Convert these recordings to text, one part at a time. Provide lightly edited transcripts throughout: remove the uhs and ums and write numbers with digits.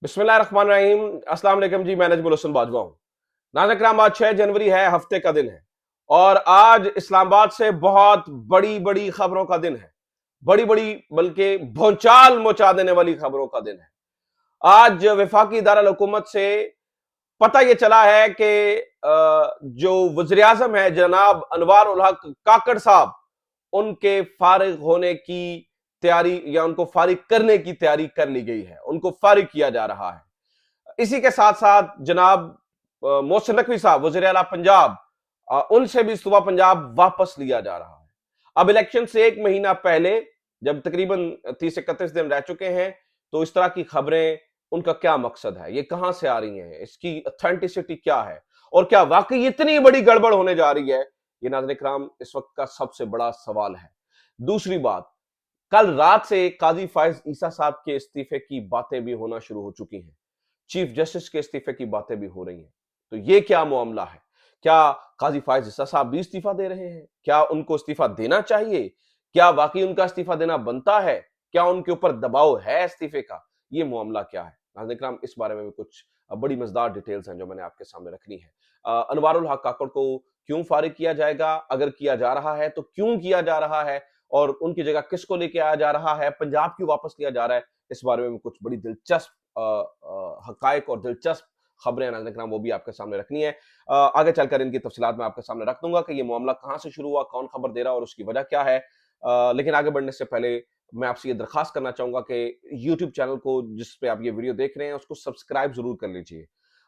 बिस्मिल्लाहिर्रहमानिर्रहीम। अस्सलाम वालेकुम जी। मैं नजमुल हसन बाजवा हूं। नाज़रीन किराम, आज 6 जनवरी है, हफ्ते का दिन है और आज इस्लामाबाद से बहुत बड़ी बड़ी खबरों का दिन है। बड़ी बड़ी बल्कि भौचाल मचा देने वाली खबरों का दिन है। आज वफाकी दारुल हुकूमत से पता यह चला है कि जो वज़ीर आज़म है जनाब अनवार उल हक काकड़ साहब, उनके फारिग होने की तैयारी या उनको फारिग करने की तैयारी कर ली गई है। उनको फारिग किया जा रहा है। इसी के साथ साथ जनाब मोहसिन नकवी साहब वजीर आला पंजाब, उनसे भी सूबा पंजाब वापस लिया जा रहा है। अब इलेक्शन से एक महीना पहले, जब तकरीबन 30-31 दिन रह चुके हैं, तो इस तरह की खबरें, उनका क्या मकसद है, ये कहां से आ रही हैं, इसकी ऑथेंटिसिटी क्या है और क्या वाकई इतनी बड़ी गड़बड़ होने जा रही है, ये नाज़रीन इकराम इस वक्त का सबसे बड़ा सवाल है। दूसरी बात, कल रात से काजी फायज ईसा साहब के इस्तीफे की बातें भी होना शुरू हो चुकी हैं। चीफ जस्टिस के इस्तीफे की बातें भी हो रही हैं। तो ये क्या मामला है? क्या काजी फायज ईसा साहब भी इस्तीफा दे रहे हैं? क्या उनको इस्तीफा देना चाहिए? क्या वाकई उनका इस्तीफा देना बनता है? क्या उनके ऊपर दबाव है इस्तीफे का? ये मामला क्या है? नाज़रीन इकराम, इस बारे में भी कुछ बड़ी मजेदार डिटेल्स हैं जो मैंने आपके सामने रखनी है। अनवारुल हक काकड़ को क्यों फारिग किया जाएगा? अगर किया जा रहा है तो क्यों किया जा रहा है? और उनकी जगह किसको लेके आया जा रहा है? पंजाब क्यों वापस लिया जा रहा है? इस बारे में भी कुछ बड़ी दिलचस्प हकायक और दिलचस्प खबरें नाज़रीन किराम, वो भी आपके सामने रखनी है। आगे चलकर इनकी तफसीलात मैं आपके सामने रख दूंगा कि ये मामला कहाँ से शुरू हुआ, कौन खबर दे रहा है और उसकी वजह क्या है। लेकिन आगे बढ़ने से पहले मैं आपसे ये दरखास्त करना चाहूंगा कि यूट्यूब चैनल को, जिस पे आप ये वीडियो देख रहे हैं, उसको सब्सक्राइब जरूर कर लीजिए।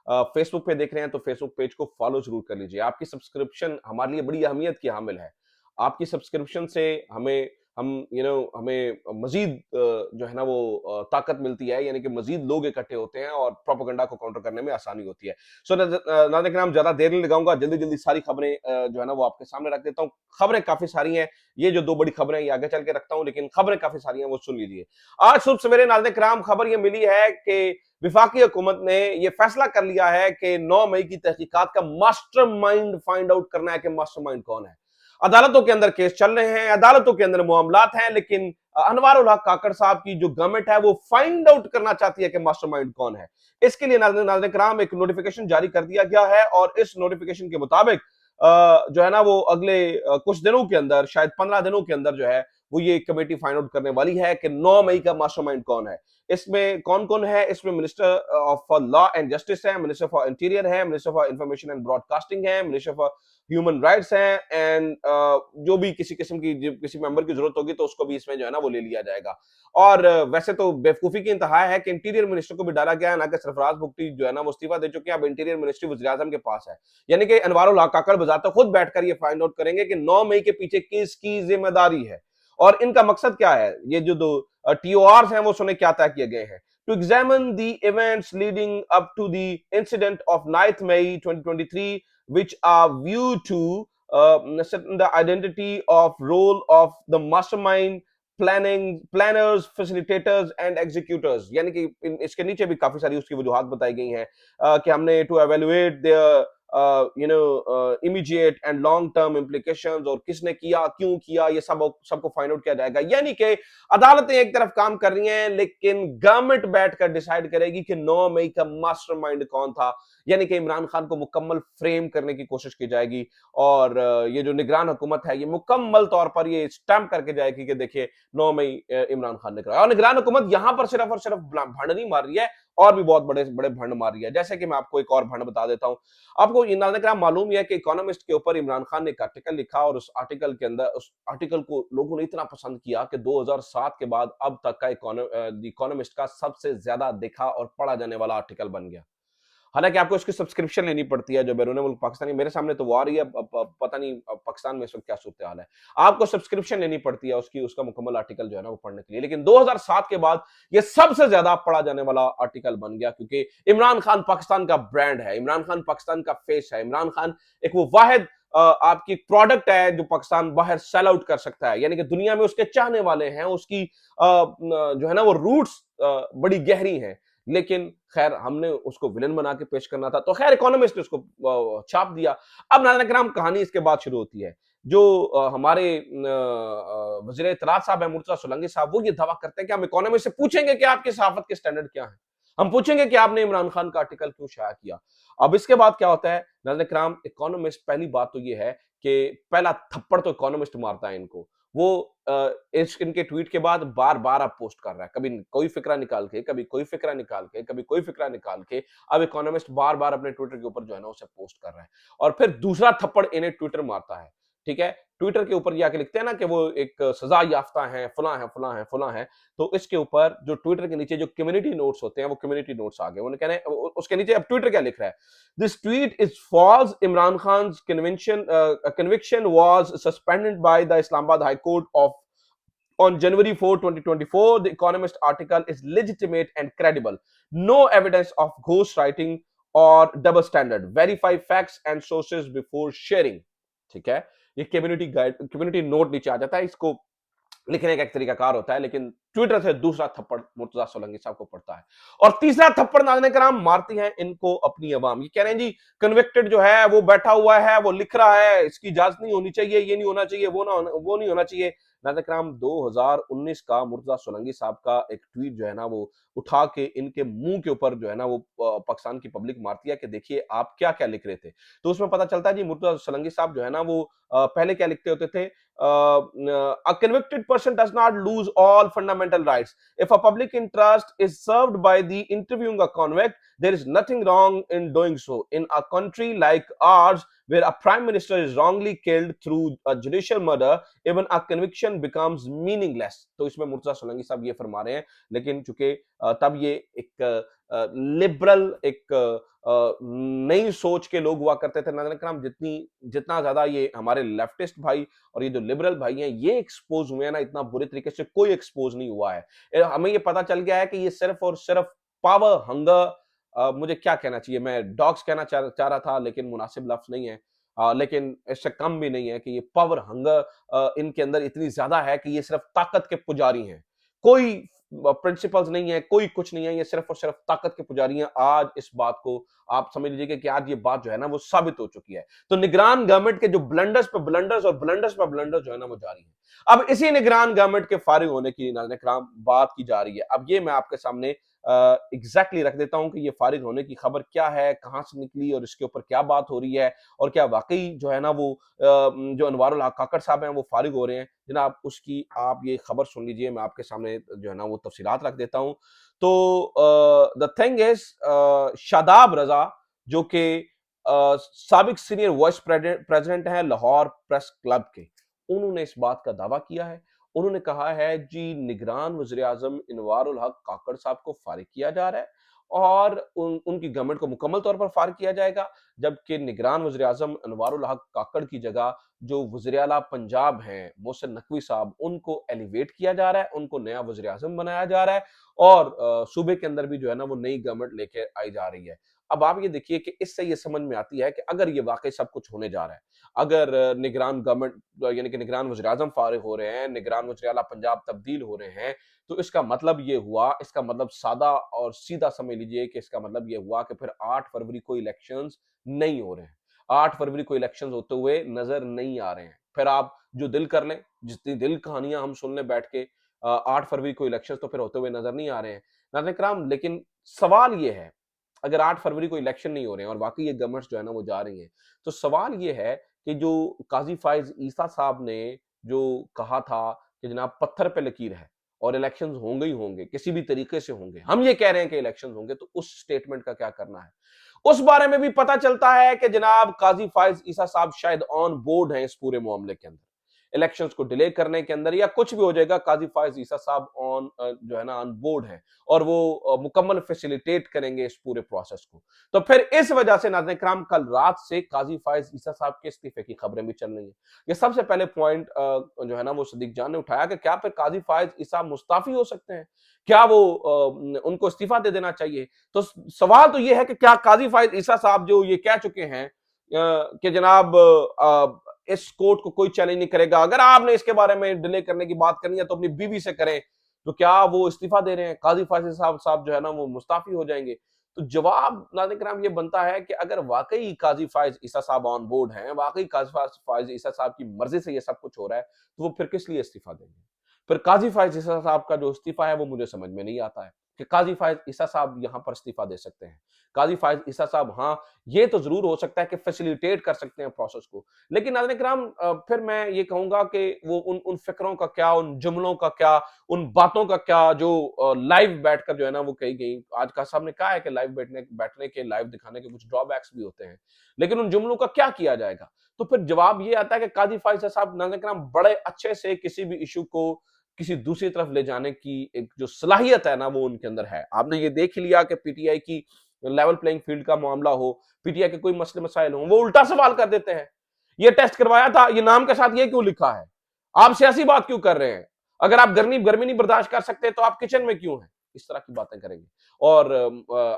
फेसबुक पे देख रहे हैं तो फेसबुक पेज को फॉलो जरूर कर लीजिए। आपकी सब्सक्रिप्शन हमारे लिए बड़ी अहमियत की हामिल है। आपकी सब्सक्रिप्शन से हमें हम हमें मजीद जो है ना वो ताकत मिलती है, यानी कि मजीद लोग इकट्ठे होते हैं और प्रोपेगेंडा को काउंटर करने में आसानी होती है। सो नाज़रीन किराम, ज्यादा देर नहीं लगाऊंगा, जल्दी जल्दी सारी खबरें जो है ना वो आपके सामने रख देता हूँ। खबरें काफी सारी हैं। ये जो दो बड़ी खबरें ये आगे चल के रखता हूँ, लेकिन खबरें काफी सारी हैं, वो सुन लीजिए। आज सुबह सवेरे नाज़रीन किराम खबर ये मिली है कि विफाकी हुकूमत ने यह फैसला कर लिया है कि 9 मई की तहकीकात का मास्टरमाइंड फाइंड आउट करना है कि मास्टरमाइंड कौन है। अदालतों के अंदर केस चल रहे हैं, अदालतों के अंदर मामलात हैं, लेकिन अनवार उल हक काकड़ साहब की जो गवर्नमेंट है वो फाइंड आउट करना चाहती है कि मास्टरमाइंड कौन है। इसके लिए नाज़रीन कराम एक नोटिफिकेशन जारी कर दिया गया है और इस नोटिफिकेशन के मुताबिक जो है ना वो अगले कुछ दिनों के अंदर, शायद 15 दिनों के अंदर जो है वो ये कमेटी फाइंड आउट करने वाली है कि 9 मई का मास्टरमाइंड कौन है। इसमें कौन कौन है? इसमें minister of law and justice है, मिनिस्टर फॉर इंटीरियर है, minister for information and broadcasting है, मिनिस्टर फॉर ह्यूमन राइट्स हैं एंड जो भी किसी किस्म की किसी मेंबर की जरूरत होगी तो उसको भी इसमें जो है ना वो ले लिया जाएगा। और वैसे तो बेवकूफी की इंतहा है कि इंटीरियर मिनिस्टर को भी डाला गया है, ना कि सरफराज भुगटी जो है ना वो इस्तीफा दे चुके हैं। अब इंटीरियर मिनिस्ट्री वज़ीर आज़म के पास है, यानी कि अनवारुल हक काकड़ बजाते खुद बैठकर ये फाइंड आउट करेंगे कि 9 मई के पीछे किसकी जिम्मेदारी है और इनका मकसद क्या है। ये जो दो टीओआर हैं वो सुने क्या तय किए गए हैं। To examine the events leading up to the incident of 9th May 2023, which are viewed to certain the identity of role of the mastermind, planning, planners, facilitators and executors, यानी कि इसके नीचे भी काफी सारी उसकी वजूहात बताई गई हैं कि हमने to evaluate their immediate and long term implications और किसने किया, क्यों किया, ये सबको फाइंड आउट किया जाएगा। यानी कि अदालतें एक तरफ काम कर रही हैं, लेकिन गवर्नमेंट बैठकर डिसाइड करेगी कि 9 मई का मास्टरमाइंड कौन था। यानी कि इमरान खान को मुकम्मल फ्रेम करने की कोशिश की जाएगी और ये जो निगरान हुकूमत है ये मुकम्मल तौर पर ये स्टैंप करके जाएगी कि देखिए 9 मई इमरान खान ने कराया। और निगरान हुकूमत यहां पर सिर्फ और सिर्फ भंड नहीं मार रही है, और भी बहुत बड़े बड़े भंड मार रही है। जैसे कि मैं आपको एक और भंड बता देता हूं। आपको मालूम है कि इकोनॉमिस्ट के ऊपर इमरान खान ने एक आर्टिकल लिखा और उस आर्टिकल के अंदर, उस आर्टिकल को लोगों ने इतना पसंद किया कि 2007 के बाद अब तक का इकोनॉमिस्ट का सबसे ज्यादा देखा और पढ़ा जाने वाला आर्टिकल बन गया। हालांकि आपको इसकी सब्सक्रिप्शन लेनी पड़ती है जो बैरून मुल्क पाकिस्तानी, मेरे सामने तो वो आ रही है, पता नहीं पाकिस्तान में इस वक्त क्या सूरत हाल है। आपको सब्सक्रिप्शन लेनी पड़ती है उसकी, उसका मुकम्मल आर्टिकल जो है ना वो पढ़ने के लिए। लेकिन 2007 के बाद ये सबसे ज्यादा पढ़ा जाने वाला आर्टिकल बन गया, क्योंकि इमरान खान पाकिस्तान का ब्रांड है, इमरान खान पाकिस्तान का फेस है, इमरान खान एक वो वाहिद आपकी प्रोडक्ट है जो पाकिस्तान बाहर सेल आउट कर सकता है। यानी कि दुनिया में उसके चाहने वाले हैं, उसकी जो है ना वो रूट्स बड़ी गहरी हैं। लेकिन खैर हमने उसको विलन बना के पेश करना था, तो खैर इकोनॉमिस्ट ने उसको छाप दिया। अब नाज़रीन किराम कहानी इसके बाद शुरू होती है। जो हमारे वज़ीर इत्तलात साहब हैं, मुर्तज़ा सोलंकी साहब, वो ये दावा करते हैं कि हम इकोनॉमिस्ट से पूछेंगे कि आपकी सहाफत के स्टैंडर्ड क्या है। हम पूछेंगे कि आपने इमरान खान का आर्टिकल क्यों शाया किया। अब इसके बाद क्या होता है, नाज़रीन इकराम, इकोनॉमिस्ट, पहली बात तो ये है कि पहला थप्पड़ तो इकोनॉमिस्ट मारता है इनको। वो इस इनके ट्वीट के बाद बार-बार अब पोस्ट कर रहा है। कभी कोई फ़िक्रा निकाल के, कभी कोई फ़िक्रा निकाल के, कभी कोई फ़िक्रा निकाल के, अब इकोनॉमिस्ट बार-बार अपने ट्विटर के ऊपर जो है ना उसे पोस्ट कर रहा है। और फिर दूसरा थप्पड़ इन्हें ट्विटर मारता है, ठीक है? ट्विटर के ऊपर ये आके लिखते हैं ना कि वो एक सज़ा याफ़्ता हैं, फलाँ हैं, फलाँ हैं, फलाँ हैं। तो इसके ऊपर जो ट्विटर के नीचे जो कम्युनिटी नोट्स होते हैं, वो कम्युनिटी नोट्स आ गए। उन्होंने कह रहे हैं उसके नीचे अब ट्विटर क्या लिख रहा है? This tweet is false, Imran Khan's conviction was suspended by the Islamabad High Court of on January 4, 2024. The Economist article is legitimate and credible. No evidence of ghostwriting or double standard. Verify facts and sources before sharing. ठीक है, ये community note नीचे आ जाता है, इसको लिखने का एक तरीकाकार होता है, लेकिन ट्विटर से दूसरा थप्पड़ मुर्तजा सोलंकी साहब को पड़ता है। और तीसरा थप्पड़ नाज़रीन कराम मारती है इनको अपनी अवाम। ये कह रहे हैं जी कन्विक्टेड जो है वो बैठा हुआ है, वो लिख रहा है, इसकी जांच नहीं होनी चाहिए, ये नहीं होना चाहिए, वो नहीं होना चाहिए। नाज़रीन कराम, 2019 का मुर्तजा सोलंकी साहब का एक ट्वीट जो है ना वो उठा के इनके मुंह के ऊपर जो है ना वो पाकिस्तान की पब्लिक मारती है कि देखिए आप क्या क्या लिख रहे थे। तो उसमें पता चलता है जी मुर्तजा सोलंकी साहब जो है ना वो पहले क्या लिखते होते थे, a convicted person does not lose all fundamental rights. If a public interest is served by the interviewing a convict, there is nothing wrong in doing so. In a country like ours, where a prime minister is wrongly killed through a judicial murder, even a conviction becomes meaningless. तो इसमें मुर्तजा सोलंकी साहब ये फरमा रहे हैं, लेकिन चूंकि तब ये एक लिबरल एक नई सोच के लोग हुआ करते थे नाज़रीन करम, जितना ज्यादा ये हमारे लेफ्टिस्ट भाई और ये जो लिबरल भाई हैं ये एक्सपोज हुए हैं ना, इतना बुरे तरीके से कोई एक्सपोज नहीं हुआ है। हमें ये पता चल गया है कि ये सिर्फ और सिर्फ पावर हंगर, मुझे क्या कहना चाहिए, मैं डॉग्स कहना चाह रहा था लेकिन मुनासिब लफ्ज नहीं है, लेकिन इससे कम भी नहीं है कि ये पावर हंगर इनके अंदर इतनी ज्यादा है कि ये सिर्फ ताकत के पुजारी हैं। कोई प्रिंसिपल्स नहीं है, कोई कुछ नहीं है, ये सिर्फ और सिर्फ ताकत के पुजारी हैं। आज इस बात को आप समझ लीजिए कि आज ये बात जो है ना वो साबित हो चुकी है। तो निगरान गवर्नमेंट के जो ब्लंडर्स पे ब्लंडर्स और ब्लंडर्स पे ब्लंडर्स जो है ना वो जारी है। अब इसी निगरान गवर्नमेंट के फारिग होने की नाज़रीन इकराम बात की जा रही है। अब ये मैं आपके सामने एग्जैक्टली रख देता हूं कि ये फारिग होने की खबर क्या है, कहां से निकली और इसके ऊपर क्या बात हो रही है, और क्या वाकई जो है ना वो जो अनवारुल हक काकड़ साहब हैं वो फारिग हो रहे हैं। जनाब उसकी आप ये खबर सुन लीजिए, मैं आपके सामने जो है ना वो तफसीलात रख देता हूं। तो द थिंग इज, शादाब रजा जो कि साबिक सीनियर वाइस प्रेसिडेंट हैं लाहौर प्रेस क्लब के, उन्होंने इस बात का दावा किया है। उन्होंने कहा है जी निगरान वज़ीर आज़म इनवारुल हक काकड़ साहब को फारिग किया जा रहा है और उनकी गवर्नमेंट को मुकम्मल तौर पर फारिग किया जाएगा, जबकि निगरान वज़ीर आज़म अनवारुल हक काकड़ की जगह जो वज़ीर आला पंजाब हैं मोहसिन नकवी साहब, उनको एलिवेट किया जा रहा है, उनको नया वज़ीर आज़म बनाया जा रहा है और सूबे के अंदर भी जो है ना वो नई गवर्नमेंट लेके आई जा रही है। अब आप ये देखिए कि इससे ये समझ में आती है कि अगर ये वाकई सब कुछ होने जा रहा है, अगर निगरान गवर्नमेंट यानी कि निगरान वज़ीर आज़म फारिग हो रहे हैं, निगरान वज़ीर आला पंजाब तब्दील हो रहे हैं, तो इसका मतलब ये हुआ, इसका मतलब सादा और सीधा समझ लीजिए कि इसका मतलब ये हुआ कि फिर 8 फरवरी को इलेक्शंस नहीं हो रहे हैं। 8 फरवरी को इलेक्शंस होते हुए नज़र नहीं आ रहे हैं। फिर आप जो दिल कर लें, जितनी दिल कहानियाँ हम सुन लें बैठ के, 8 फरवरी को इलेक्शंस तो फिर होते हुए नज़र नहीं आ रहे हैं। नाज़रीन किराम, लेकिन सवाल ये है, अगर 8 फरवरी को इलेक्शन नहीं हो रहे हैं और वाक़ई ये गवर्नमेंट्स जो है ना वो जा रही हैं, तो सवाल ये है कि जो काज़ी फ़ाइज़ ईसा साहब ने जो कहा था कि जनाब पत्थर पे लकीर है और इलेक्शंस होंगे ही होंगे, किसी भी तरीके से होंगे। हम ये कह रहे हैं कि इलेक्शंस होंगे, तो उस स्टेटमेंट का क्या करना है? उस बारे में भी पता चलता है कि जनाब काज़ी फ़ाइज़ ईसा साहब शायद ऑन बोर्ड हैं इस पूरे मामले के अंदर। इलेक्शंस को डिले करने के अंदर या कुछ भी हो जाएगा, काज़ी फ़ाइज़ ईसा साहब जो है ना ऑन बोर्ड हैं और वो मुकम्मल फैसिलिटेट करेंगे इस पूरे प्रोसेस को। तो फिर इस वजह से नाज़रीन किराम कल रात से काज़ी फ़ाइज़ ईसा साहब के इस्तीफे की खबरें भी चल रही हैं। ये सबसे पहले पॉइंट जो है ना वो सिद्दीक जान ने उठाया कि क्या फिर काज़ी फ़ाइज़ ईसा मुस्ताफ़ी हो सकते हैं? क्या वो उनको इस्तीफा दे देना चाहिए? तो सवाल तो ये है कि क्या काज़ी फ़ाइज़ ईसा साहब जो ये कह चुके हैं कि जनाब इस कोर्ट को कोई चैलेंज नहीं करेगा, अगर आपने इसके बारे में डिले करने की बात करनी है तो अपनी बीवी से करें, तो क्या वो इस्तीफा दे रहे हैं? काज़ी फ़ाज़िल साहब जो है ना वो मुस्ताफ़ी हो जाएंगे? तो जवाब नाज़रीन किराम ये बनता है कि अगर वाकई काज़ी फ़ाइज़ ईसा साहब ऑन बोर्ड हैं, वाकई काज़ी फ़ाइज़ ईसा साहब की मर्जी से ये सब कुछ हो रहा है, तो वो फिर किस लिए इस्तीफा देंगे? फिर काज़ी फ़ाइज़ ईसा साहब का जो इस्तीफा है वो मुझे समझ में नहीं आता है कि काजी फायज ईसा साहब यहां पर इस्तीफा दे सकते हैं। काजी फायज ईसा साहब, हाँ, ये तो जरूर हो सकता है कि फैसिलिटेट कर सकते हैं प्रोसेस को, लेकिन नाज़रीन किराम फिर मैं ये कहूंगा कि वो उन उन फिक्रों का क्या, उन जुमलों का क्या, उन बातों का क्या जो लाइव बैठकर जो है ना वो कही गई। आज का साहब ने कहा है कि लाइव बैठने बैठने के, लाइव दिखाने के कुछ ड्रॉबैक्स भी होते हैं, लेकिन उन जुमलों का क्या किया जाएगा? तो फिर जवाब ये आता है कि काजी फायज साहब नाज़रीन किराम बड़े अच्छे से किसी भी इशू को किसी दूसरी तरफ ले जाने की एक जो सलाहियत है ना वो उनके अंदर है। आपने ये देख ही लिया कि पीटीआई की लेवल प्लेइंग फील्ड का मामला हो, पीटीआई के कोई मसले मसाइल हो, वो उल्टा सवाल कर देते हैं। ये टेस्ट करवाया था, ये नाम के साथ ये क्यों लिखा है? आप सियासी बात क्यों कर रहे हैं? अगर आप गर्मी गर्मी नहीं बर्दाश्त कर सकते तो आप किचन में क्यों हैं? इस तरह की बातें करेंगे। और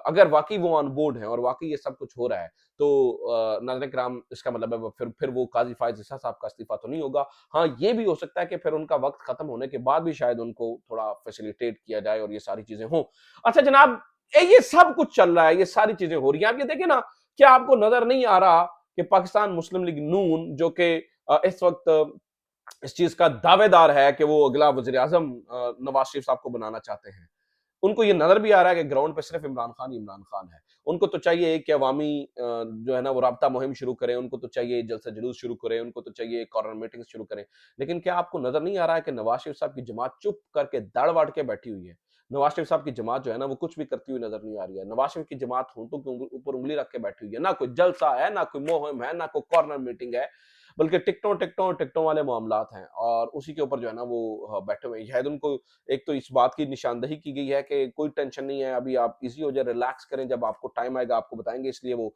अगर वाकई वो ऑन बोर्ड है और वाकई ये सब कुछ हो रहा है, तो नाज़रीन किराम इसका मतलब है वो फिर वो काजी फायज ईसा साहब का इस्तीफा तो नहीं होगा। हाँ, ये भी हो सकता है कि फिर उनका वक्त खत्म होने के बाद भी शायद उनको थोड़ा फैसिलिटेट किया जाए और ये सारी चीजें हों। अच्छा जनाब, ये सब कुछ चल रहा है, ये सारी चीजें हो रही हैं। आप ये देखें ना, क्या आपको नजर नहीं आ रहा कि पाकिस्तान मुस्लिम लीग नून जो कि इस वक्त इस चीज का दावेदार है कि वो अगला वजीर आजम नवाज शरीफ साहब को बनाना चाहते हैं, उनको ये नजर भी आ रहा है कि ग्राउंड पे सिर्फ इमरान खान ही इमरान खान है। उनको तो चाहिए कि अवामी जो है ना वो राब्ता मुहिम शुरू करें, उनको तो चाहिए जलसा जुलूस शुरू करें, उनको तो चाहिए कॉर्नर मीटिंग शुरू करें। लेकिन क्या आपको नजर नहीं आ रहा है कि नवाज शरीफ साहब की जमात चुप करके दाड़ वाड़ के बैठी हुई है? नवाज शरीफ साहब की जमात जो है ना वो कुछ भी करती हुई नजर नहीं आ रही है। नवाज शरीफ की जमात होंठों के ऊपर उंगली रख के बैठी हुई है। ना कोई जलसा है, ना कोई मुहिम है, ना कोई कॉर्नर मीटिंग है, बल्कि टिकटों टिकटों टिकटों वाले मामलात हैं और उसी के ऊपर जो है ना वो बैठे हुए हैं। शायद उनको एक तो इस बात की निशानदही की गई है कि कोई टेंशन नहीं है, अभी आप इजी हो जाए, रिलैक्स करें, जब आपको टाइम आएगा आपको बताएंगे, इसलिए वो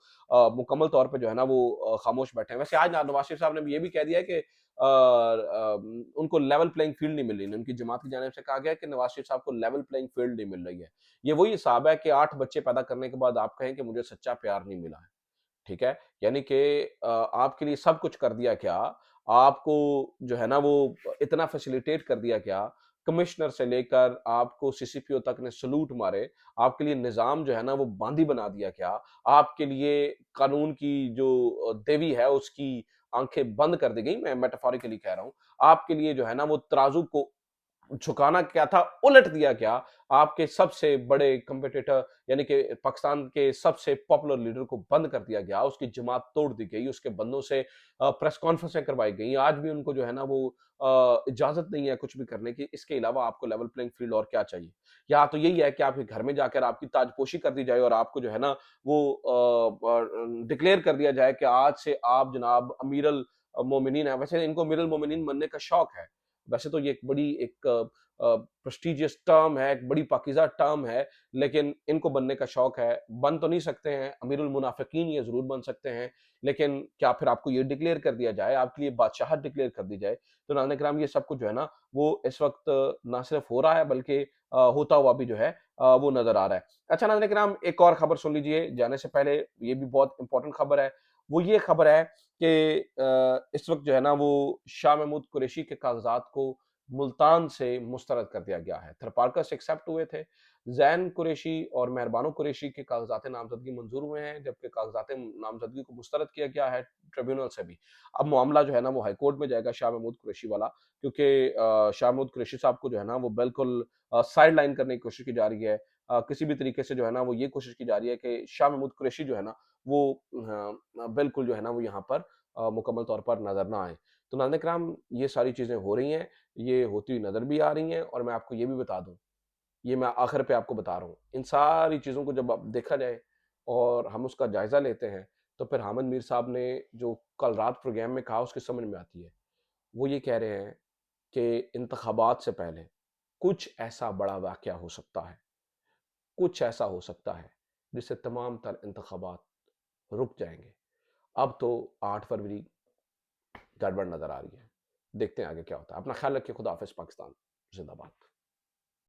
मुकम्मल तौर पे जो है ना वो खामोश बैठे हैं। वैसे आज नवाज शरीफ साहब ने ये भी कह दिया है कि उनको लेवल प्लेइंग फील्ड नहीं मिल रही। उनकी जमात की जानिब से कहा गया है कि नवाज शरीफ साहब को लेवल प्लेइंग फील्ड नहीं मिल रही है। ये वही हिसाब है कि 8 बच्चे पैदा करने के बाद आप कहें कि मुझे सच्चा प्यार नहीं मिला है। ठीक है? यानी कि आपके लिए सब कुछ कर दिया क्या? आपको जो है ना वो इतना फैसिलिटेट कर दिया क्या? कमिश्नर से लेकर आपको सीसीपीओ तक ने सैल्यूट मारे। आपके लिए निज़ाम जो है ना वो बांदी बना दिया क्या? आपके लिए कानून की जो देवी है उसकी आँखें बंद कर दी गई। मैं मेटाफोरिकली कह रहा हूँ। आपके लिए जो है ना वो तराजू को झुकाना क्या था, उलट दिया क्या? आपके सबसे बड़े कॉम्पिटिटर यानी कि पाकिस्तान के सबसे पॉपुलर लीडर को बंद कर दिया गया, उसकी जमात तोड़ दी गई, उसके बंदों से प्रेस कॉन्फ्रेंसें करवाई गई। आज भी उनको जो है ना वो इजाज़त नहीं है कुछ भी करने की। इसके अलावा आपको लेवल प्लेइंग फील्ड और क्या चाहिए? या तो यही है कि आपके घर में जाकर आपकी ताजपोशी कर दी जाए और आपको जो है ना वो डिक्लेयर कर दिया जाए कि आज से आप जनाब अमीरुल मोमिनीन हैं। वैसे इनको अमीरुल मोमिनीन बनने का शौक है। वैसे तो ये एक बड़ी एक प्रेस्टिजियस टर्म है, एक बड़ी पाकीज़ा टर्म है, लेकिन इनको बनने का शौक है। बन तो नहीं सकते हैं, अमीरुल मुनाफिकीन ये ज़रूर बन सकते हैं, लेकिन क्या फिर आपको ये डिक्लेयर कर दिया जाए, आपके लिए बादशाहत डिक्लेयर कर दी जाए? तो नाज़रीन किराम ये सब कुछ जो है ना, वो इस वक़्त ना सिर्फ़ हो रहा है बल्कि होता हुआ भी जो है वो नज़र आ रहा है। अच्छा नाज़रीन किराम एक और खबर सुन लीजिए, जाने से पहले ये भी बहुत इम्पोर्टेंट खबर है। वो ये खबर है कि इस वक़्त जो है ना वो शाह महमूद कुरैशी के कागज़ात को मुल्तान से मुस्तरद कर दिया गया है। थरपारकर से एक्सेप्ट हुए थे। ज़ैन कुरैशी और मेहरबानो कुरैशी के कागज़ात नामज़दगी मंज़ूर हुए हैं, जबकि कागज़ात नामज़दगी को मुस्तरद किया गया है ट्रिब्यूनल से भी। अब मामला जो है ना वो हाई कोर्ट में जाएगा शाह महमूद कुरैशी वाला, क्योंकि शाह महमूद कुरैशी साहब को जो है ना वो बिल्कुल साइड लाइन करने की कोशिश की जा रही है। किसी भी तरीके से जो है ना वो ये कोशिश की जा रही है कि शाह महमूद कुरैशी जो है ना वो बिल्कुल जो है ना वो यहाँ पर मुकम्मल तौर पर नज़र ना आए। तो नाज़रीन किराम ये सारी चीज़ें हो रही हैं, ये होती हुई नज़र भी आ रही हैं और मैं आपको ये भी बता दूँ, ये मैं आखिर पे आपको बता रहा हूँ, इन सारी चीज़ों को जब अब देखा जाए और हम उसका जायज़ा लेते हैं, तो फिर हामिद मीर साहब ने जो कल रात प्रोग्राम में कहा उसकी समझ में आती है। वो ये कह रहे हैं कि इंतखाबात से पहले कुछ ऐसा बड़ा वाक़या हो सकता है, कुछ ऐसा हो सकता है, जिससे तमाम तर इंतखाबात रुक जाएँगे। अब तो 8 फरवरी गड़बड़ नज़र आ रही है। देखते हैं आगे क्या होता है। अपना ख़्याल रखिए, खुदा हाफ़िज़, पाकिस्तान ज़िंदाबाद।